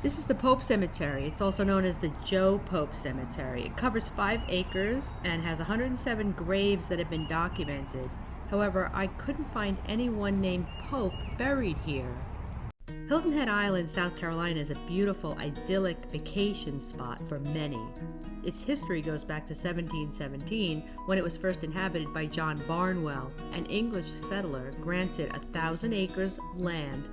This is the Pope Cemetery. It's also known as the Joe Pope Cemetery. It covers 5 acres and has 107 graves that have been documented. However, I couldn't find anyone named Pope buried here. Hilton Head Island, South Carolina is a beautiful, idyllic vacation spot for many. Its history goes back to 1717 when it was first inhabited by John Barnwell, an English settler granted 1,000 acres of land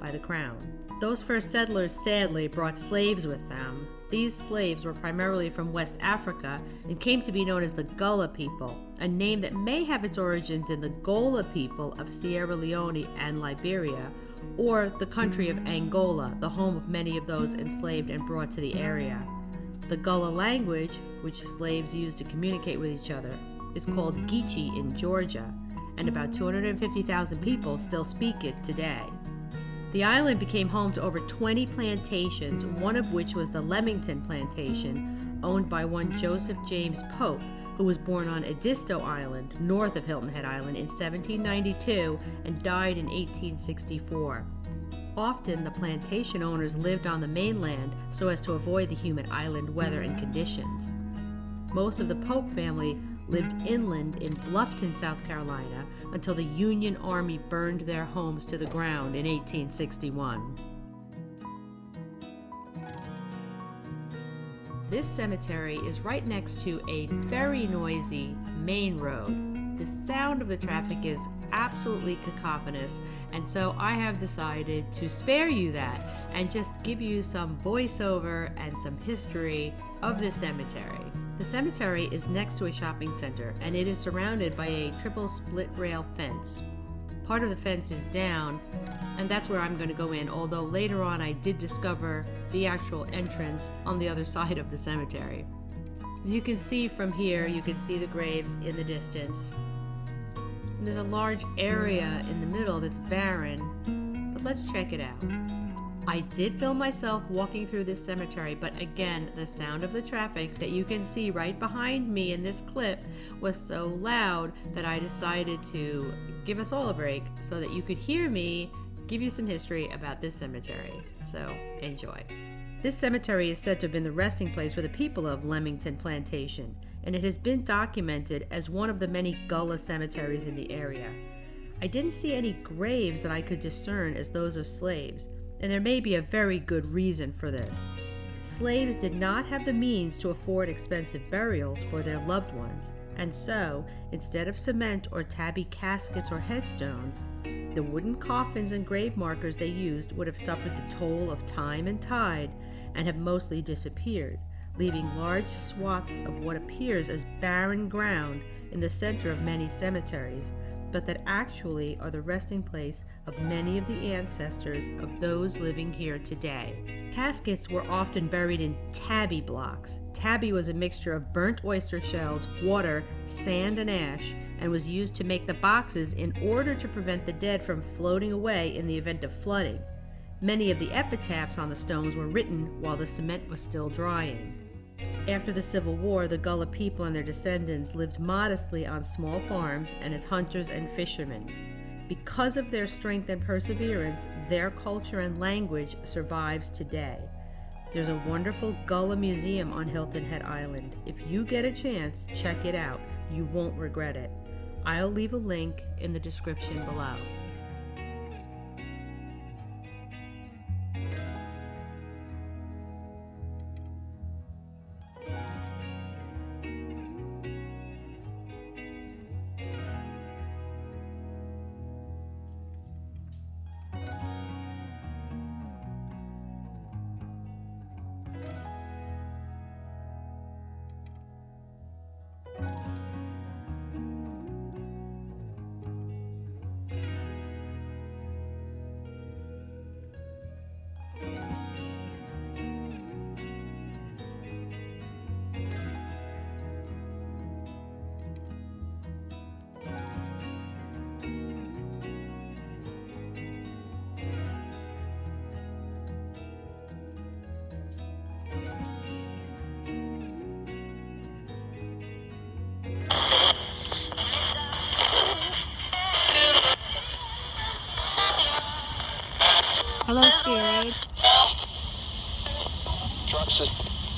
by the crown. Those first settlers sadly brought slaves with them. These slaves were primarily from West Africa and came to be known as the Gullah people, a name that may have its origins in the Gullah people of Sierra Leone and Liberia, or the country of Angola, the home of many of those enslaved and brought to the area. The Gullah language, which slaves used to communicate with each other, is called Geechee in Georgia, and about 250,000 people still speak it today. The island became home to over 20 plantations, one of which was the Leamington Plantation, owned by one Joseph James Pope, who was born on Edisto Island, north of Hilton Head Island, in 1792 and died in 1864. Often, the plantation owners lived on the mainland so as to avoid the humid island weather and conditions. Most of the Pope family lived inland in Bluffton, South Carolina, until the Union Army burned their homes to the ground in 1861. This cemetery is right next to a very noisy main road. The sound of the traffic is absolutely cacophonous, and so I have decided to spare you that and just give you some voiceover and some history of this cemetery. The cemetery is next to a shopping center, and it is surrounded by a triple split rail fence. Part of the fence is down, and that's where I'm going to go in, although later on I did discover the actual entrance on the other side of the cemetery. As you can see from here, you can see the graves in the distance. And there's a large area in the middle that's barren, but let's check it out. I did film myself walking through this cemetery, but again, the sound of the traffic that you can see right behind me in this clip was so loud that I decided to give us all a break so that you could hear me give you some history about this cemetery. So enjoy. This cemetery is said to have been the resting place for the people of Leamington Plantation, and it has been documented as one of the many Gullah cemeteries in the area. I didn't see any graves that I could discern as those of slaves, and there may be a very good reason for this. Slaves did not have the means to afford expensive burials for their loved ones, and so, instead of cement or tabby caskets or headstones, the wooden coffins and grave markers they used would have suffered the toll of time and tide and have mostly disappeared, leaving large swaths of what appears as barren ground in the center of many cemeteries, but that actually are the resting place of many of the ancestors of those living here today. Caskets were often buried in tabby blocks. Tabby was a mixture of burnt oyster shells, water, sand, and ash, and was used to make the boxes in order to prevent the dead from floating away in the event of flooding. Many of the epitaphs on the stones were written while the cement was still drying. After the Civil War, the Gullah people and their descendants lived modestly on small farms and as hunters and fishermen. Because of their strength and perseverance, their culture and language survives today. There's a wonderful Gullah museum on Hilton Head Island. If you get a chance, check it out. You won't regret it. I'll leave a link in the description below.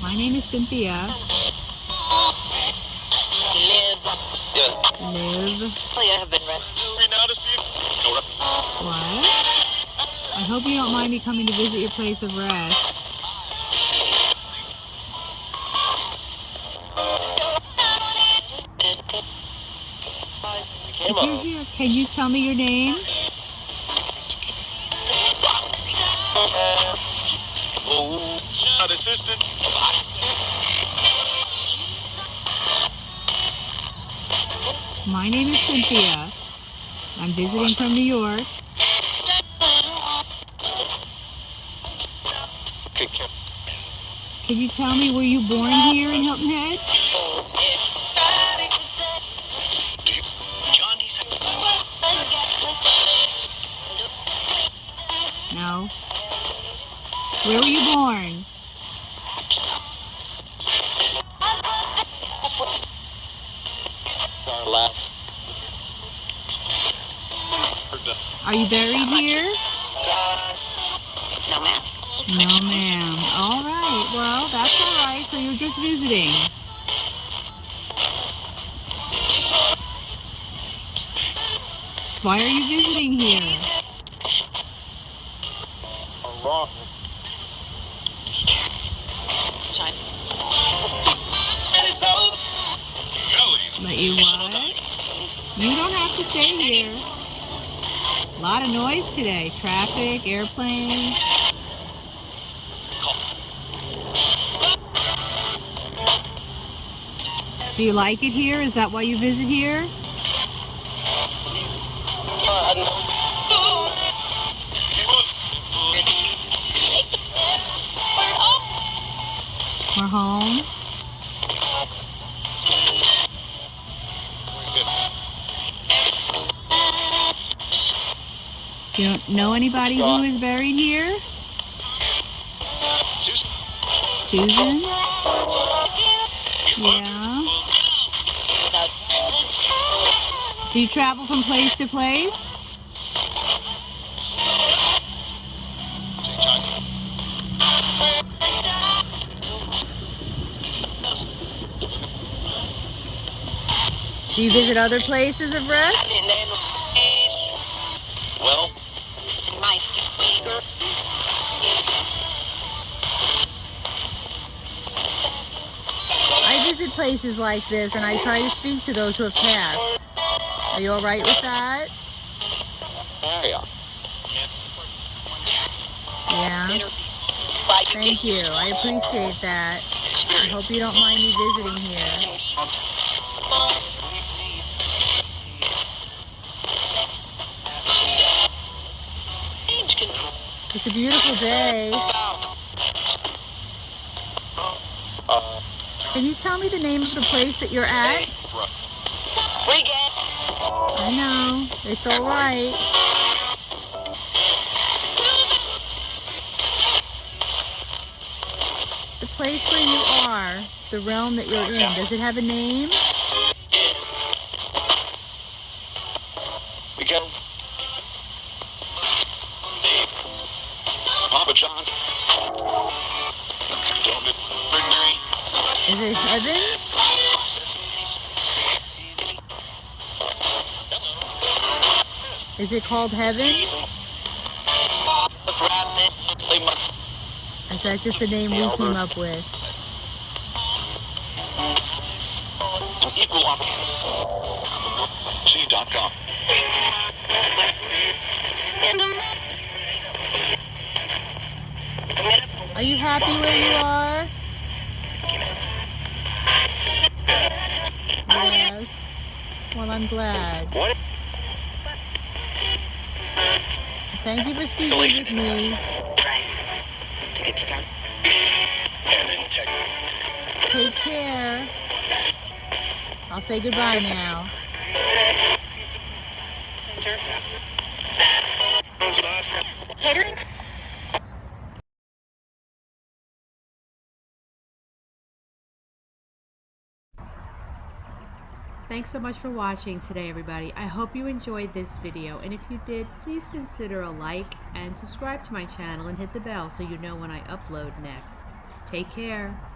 My name is Cynthia. Live. What? I hope you don't mind me coming to visit your place of rest. If you're here, can you tell me your name? Assistant. My name is Cynthia. I'm visiting from New York. Can you tell me, were you born here in Hilton Head? No. Where were you born? Are you buried here? No, ma'am. No, ma'am. All right. Well, that's all right. So you're just visiting. Why are you visiting here? Let you what? You don't have to stay here. A lot of noise today. Traffic, airplanes. Do you like it here? Is that why you visit here? We're home. Do you know anybody who is buried here? Susan? Yeah. Do you travel from place to place? Do you visit other places of rest? Well, I visit places like this and I try to speak to those who have passed. Are you all right with that? yeah. Yeah. Thank you. I appreciate that. I hope you don't mind me visiting here. It's a beautiful day. Can you tell me the name of the place that you're at? I know. It's all right. The place where you are, the realm that you're in, does it have a name? Because Papa John. Is it heaven? Is it called heaven? Or is that just a name we came up with? Equal.com. Are you happy where you are? Yes. Well, I'm glad. Thank you for speaking with me. Take care. I'll say goodbye now. Thanks so much for watching today, everybody. I hope you enjoyed this video, and if you did, please consider a like and subscribe to my channel and hit the bell so you know when I upload next. Take care.